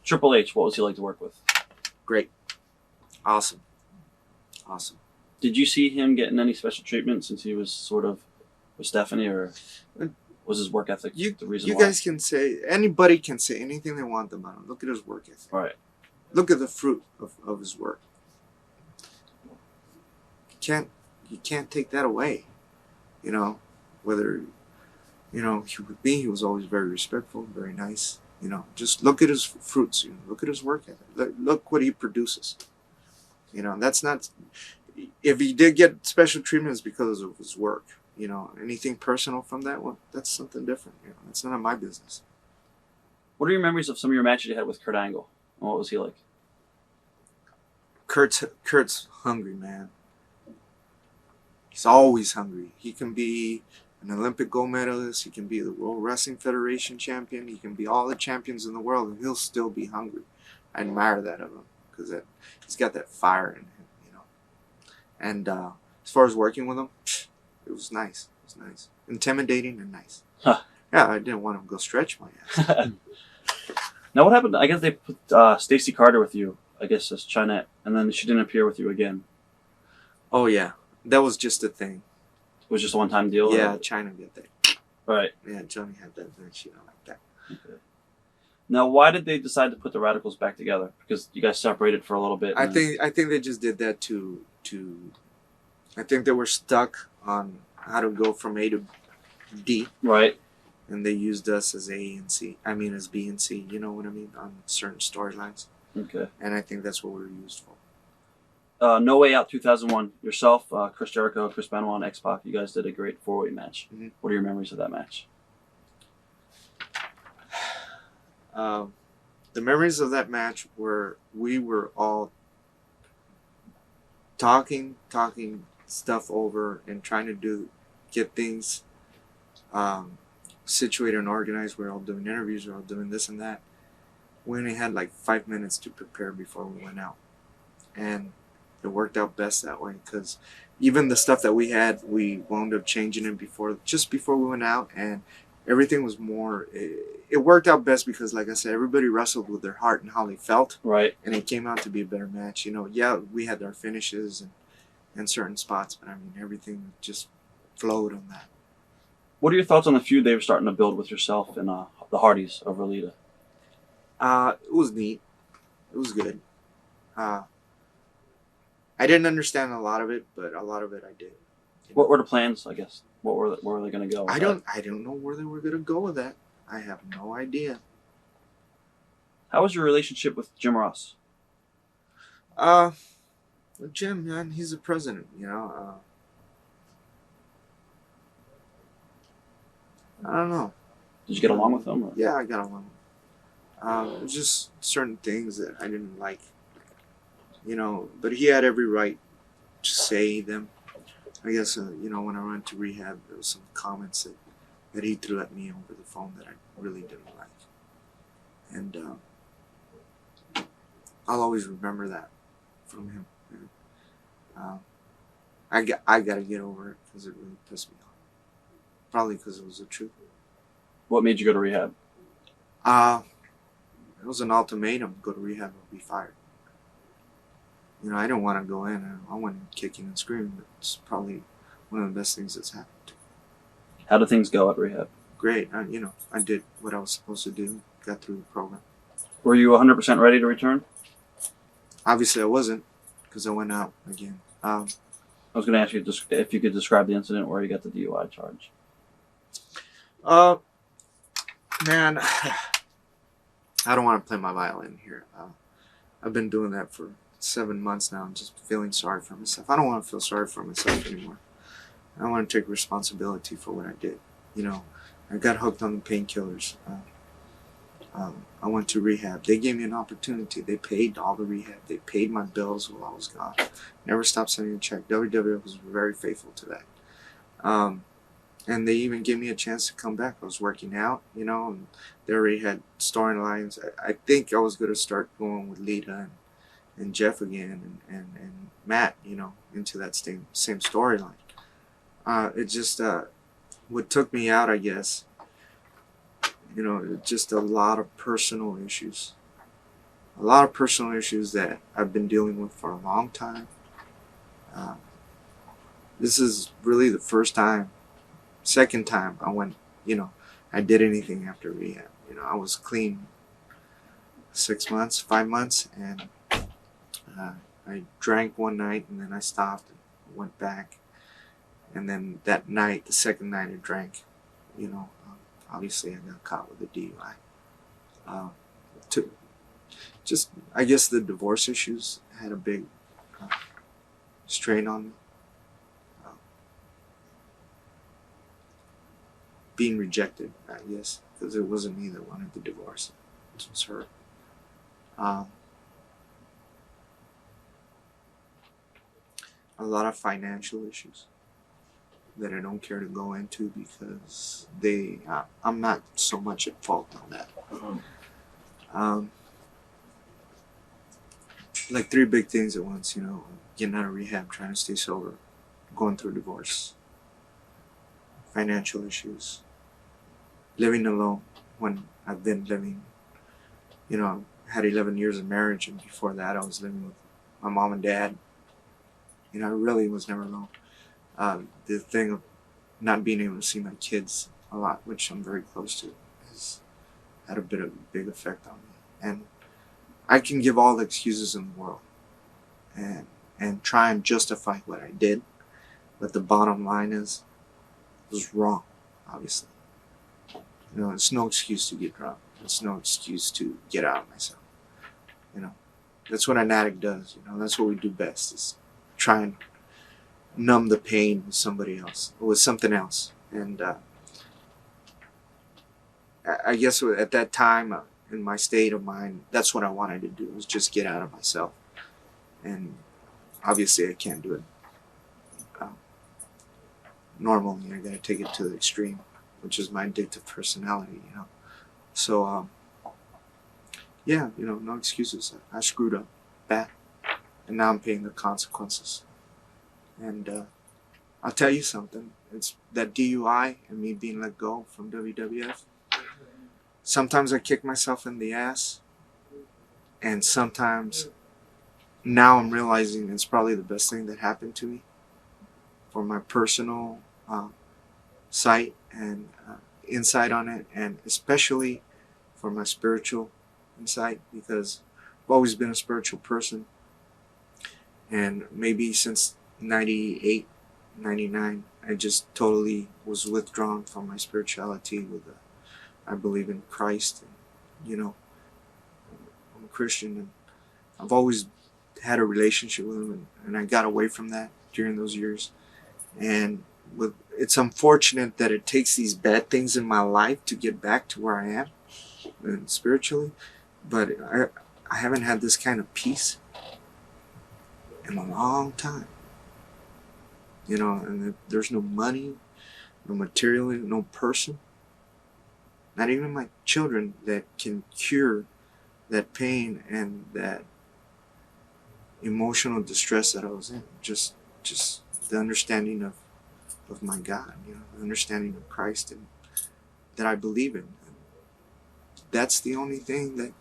Triple H, what was he like to work with? Great. Awesome. Did you see him getting any special treatment since he was sort of with Stephanie, or was his work ethic the reason why? You guys can say, anybody can say anything they want about him. Look at his work ethic. Right. Look at the fruit of his work. You can't take that away. You know, whether, you know, he was always very respectful, very nice. You know, just look at his fruits. You know, look at his work ethic. Look what he produces. You know, that's not. If he did get special treatment, it's because of his work. You know, anything personal from that one, that's something different. You know, that's none of my business. What are your memories of some of your matches you had with Kurt Angle? And what was he like? Kurt's hungry, man. He's always hungry. He can be an Olympic gold medalist. He can be the World Wrestling Federation champion. He can be all the champions in the world, and he'll still be hungry. I admire that of him because he's got that fire in him, you know. And as far as working with him, it was nice. It was nice, intimidating, and nice. Huh. Yeah, I didn't want him to go stretch my ass. Now, what happened? I guess they put Stacey Carter with you, I guess, as Chinette, and then she didn't appear with you again. Oh, yeah. That was just a thing. It was just a one-time deal? Yeah, or? China got that. Right. Yeah, Johnny had that match, you know, like that. Okay. Now, why did they decide to put the Radicals back together? Because you guys separated for a little bit. I think they just did that to I think they were stuck on how to go from A to D. Right. And they used us as A and C. I mean, as B and C. You know what I mean? On certain storylines. Okay. And I think that's what we were used for. No Way Out 2001. Yourself, Chris Jericho, Chris Benoit, and X-Pac. You guys did a great 4-way match. Mm-hmm. What are your memories of that match? The memories of that match were we were all talking stuff over and trying to get things situated and organized. We're all doing interviews. We're all doing this and that. We only had like 5 minutes to prepare before we went out, and it worked out best that way because even the stuff that we had, we wound up changing it just before we went out, and everything was more. It worked out best because, like I said, everybody wrestled with their heart and how they felt, right? And it came out to be a better match. You know, yeah, we had our finishes and certain spots, but I mean, everything just flowed on that. What are your thoughts on the feud they were starting to build with yourself and the Hardys over Lita? It was neat. It was good. I didn't understand a lot of it, but a lot of it I did. What were the plans, I guess? Where were they going to go? I don't know where they were going to go with that. I have no idea. How was your relationship with Jim Ross? Jim, man, he's the president, you know. I don't know. Did you get along with him? Or? Yeah, I got along. It was just certain things that I didn't like, you know. But he had every right to say them. I guess, you know, when I went to rehab, there was some comments that he threw at me over the phone that I really didn't like. And I'll always remember that from him. I got to get over it because it really pissed me off. Probably because it was the truth. What made you go to rehab? It was an ultimatum. Go to rehab or be fired. You know, I didn't want to go in. I went kicking and screaming. But it's probably one of the best things that's happened to me. How did things go at rehab? Great. You know, I did what I was supposed to do. Got through the program. Were you 100% ready to return? Obviously, I wasn't because I went out again. I was going to ask you if you could describe the incident where you got the DUI charge. Man, I don't want to play my violin here. I've been doing that for 7 months now. I'm just feeling sorry for myself. I don't want to feel sorry for myself anymore. I want to take responsibility for what I did. You know, I got hooked on the painkillers. I went to rehab. They gave me an opportunity. They paid all the rehab. They paid my bills while I was gone. Never stopped sending a check. WWF was very faithful to that. And they even gave me a chance to come back. I was working out, you know, and they already had storylines. I think I was going to start going with Lita and Jeff again and Matt, you know, into that same storyline. It just, what took me out, I guess, you know, just a lot of personal issues. a lot of personal issues that I've been dealing with for a long time. This is really the second time I went, I did anything after rehab. I was clean 6 months, 5 months, and I drank one night, and then I stopped and went back. And then that night, the second night I drank, obviously I got caught with a DUI. I guess the divorce issues had a big strain on me. Being rejected, I guess, because it wasn't me that wanted the divorce. It was her. A lot of financial issues that I don't care to go into because I'm not so much at fault on that. Like 3 big things at once, getting out of rehab, trying to stay sober, going through a divorce, financial issues, living alone when I've been living, I had 11 years of marriage, and before that I was living with my mom and dad. I really was never alone. The thing of not being able to see my kids a lot, which I'm very close to, has had a big effect on me. And I can give all the excuses in the world and try and justify what I did, but the bottom line is, it was wrong, obviously. It's no excuse to get drunk. It's no excuse to get out of myself. That's what an addict does. That's what we do best, is try and numb the pain with somebody else, or with something else. And I guess at that time, in my state of mind, that's what I wanted to do, was just get out of myself. And obviously I can't do it normally. I gotta take it to the extreme, which is my addictive personality, So, no excuses. I screwed up bad, and now I'm paying the consequences. And I'll tell you something. It's that DUI and me being let go from WWF. Sometimes I kick myself in the ass, and sometimes now I'm realizing it's probably the best thing that happened to me for my personal sight and insight on it, and especially for my spiritual insight, because I've always been a spiritual person, and maybe since 98, 99, I just totally was withdrawn from my spirituality. I believe in Christ, and I'm a Christian, and I've always had a relationship with him, and I got away from that during those years. And it's unfortunate that it takes these bad things in my life to get back to where I am, and spiritually, but I haven't had this kind of peace in a long time. And there's no money, no material, no person, not even my children, that can cure that pain and that emotional distress that I was in. Just the understanding of my God, the understanding of Christ, and that I believe in. And that's the only thing that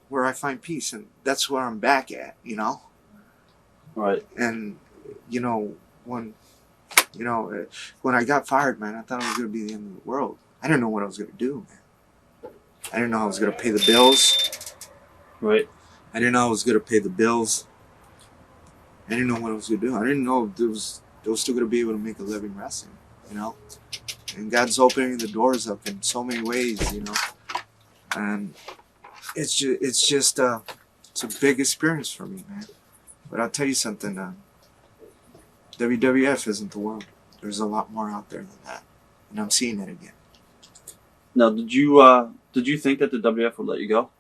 where I find peace, and that's where I'm back at, Right. And when I got fired, man, I thought it was going to be the end of the world. I didn't know what I was going to do, man. I didn't know I was going to pay the bills. Right. I didn't know I was going to pay the bills. I didn't know what I was going to do. I didn't know I was still going to be able to make a living wrestling, And God's opening the doors up in so many ways, And it's a big experience for me, man. But I'll tell you something, WWF isn't the world. There's a lot more out there than that, and I'm seeing it again. Now, did you think that the WWF would let you go?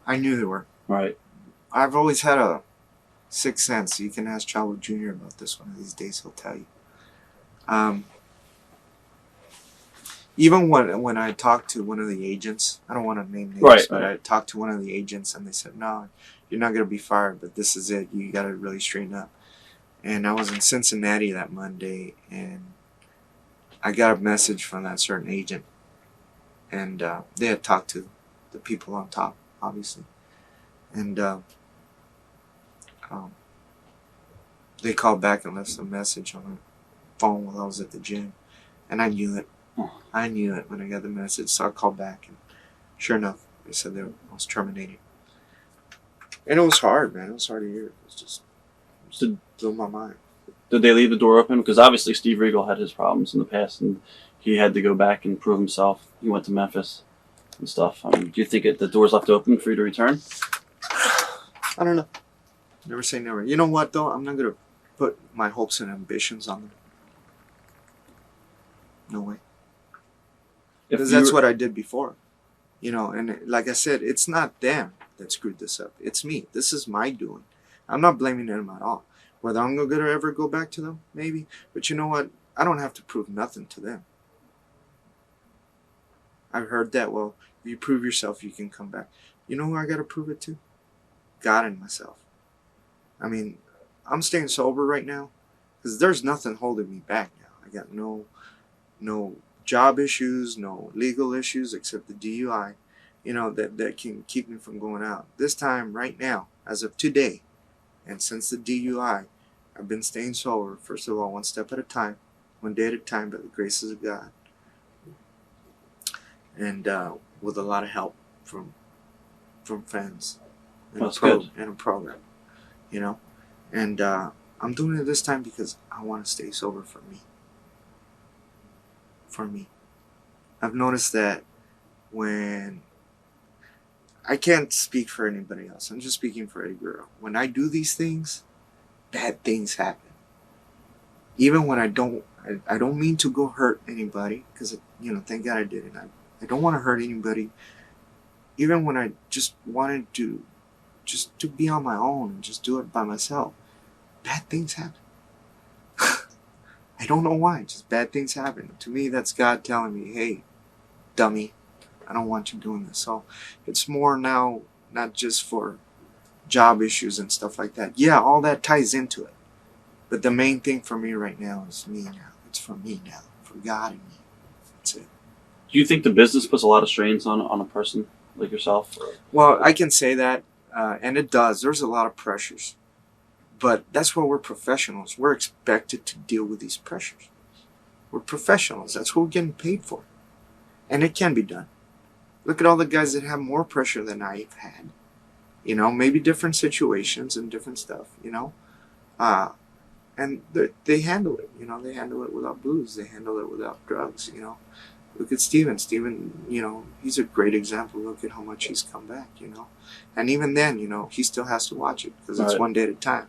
I knew they were. Right. I've always had a sixth sense. You can ask Chavo Jr. about this one of these days. He'll tell you. Even when I talked to one of the agents, I don't want to name names, right, but right. I talked to one of the agents, and they said, "No, you're not going to be fired, but this is it. You got to really straighten up." And I was in Cincinnati that Monday, and I got a message from that certain agent, and they had talked to the people on top, obviously. And they called back and left some message on the phone while I was at the gym. And I knew it. I knew it when I got the message. So I called back, and sure enough, they said I was terminated. And it was hard, man. It was hard to hear. It was just blew my mind. Did they leave the door open? Because obviously Steve Regal had his problems in the past, and he had to go back and prove himself. He went to Memphis and stuff. I mean, do you think the door's left open for you to return? I don't know. Never say never. You know what, though? I'm not going to put my hopes and ambitions on them. No way. Because that's what I did before. You know, and like I said, it's not them that screwed this up. It's me. This is my doing. I'm not blaming them at all. Whether I'm going to ever go back to them, maybe. But you know what? I don't have to prove nothing to them. I've heard that, well, if you prove yourself, you can come back. You know who I got to prove it to? God and myself. I mean, I'm staying sober right now because there's nothing holding me back now. I got no job issues, no legal issues except the DUI, you know, that can keep me from going out. This time, right now, as of today, and since the DUI, I've been staying sober, first of all, one step at a time, one day at a time, by the graces of God. And with a lot of help from friends and, and a program, you know. And I'm doing it this time because I want to stay sober for me. For me. I've noticed that when... I can't speak for anybody else. I'm just speaking for Eddie Guerrero. When I do these things, bad things happen. Even when I don't mean to go hurt anybody, because, you know, thank God I didn't. I don't want to hurt anybody. Even when I just wanted to be on my own and just do it by myself, bad things happen. I don't know why, just bad things happen. To me, that's God telling me, hey, dummy, I don't want you doing this. So it's more now, not just for job issues and stuff like that. Yeah, all that ties into it. But the main thing for me right now is me now. It's for me now, for God and me. That's it. Do you think the business puts a lot of strains on a person like yourself? Or? Well, I can say that, and it does. There's a lot of pressures. But that's why we're professionals. We're expected to deal with these pressures. We're professionals. That's what we're getting paid for. And it can be done. Look at all the guys that have more pressure than I've had. You know, maybe different situations and different stuff, you know. And they handle it, you know. They handle it without booze. They handle it without drugs, you know. Look at Steven. Steven, you know, he's a great example. Look at how much he's come back, you know. And even then, you know, he still has to watch it because it's one day at a time.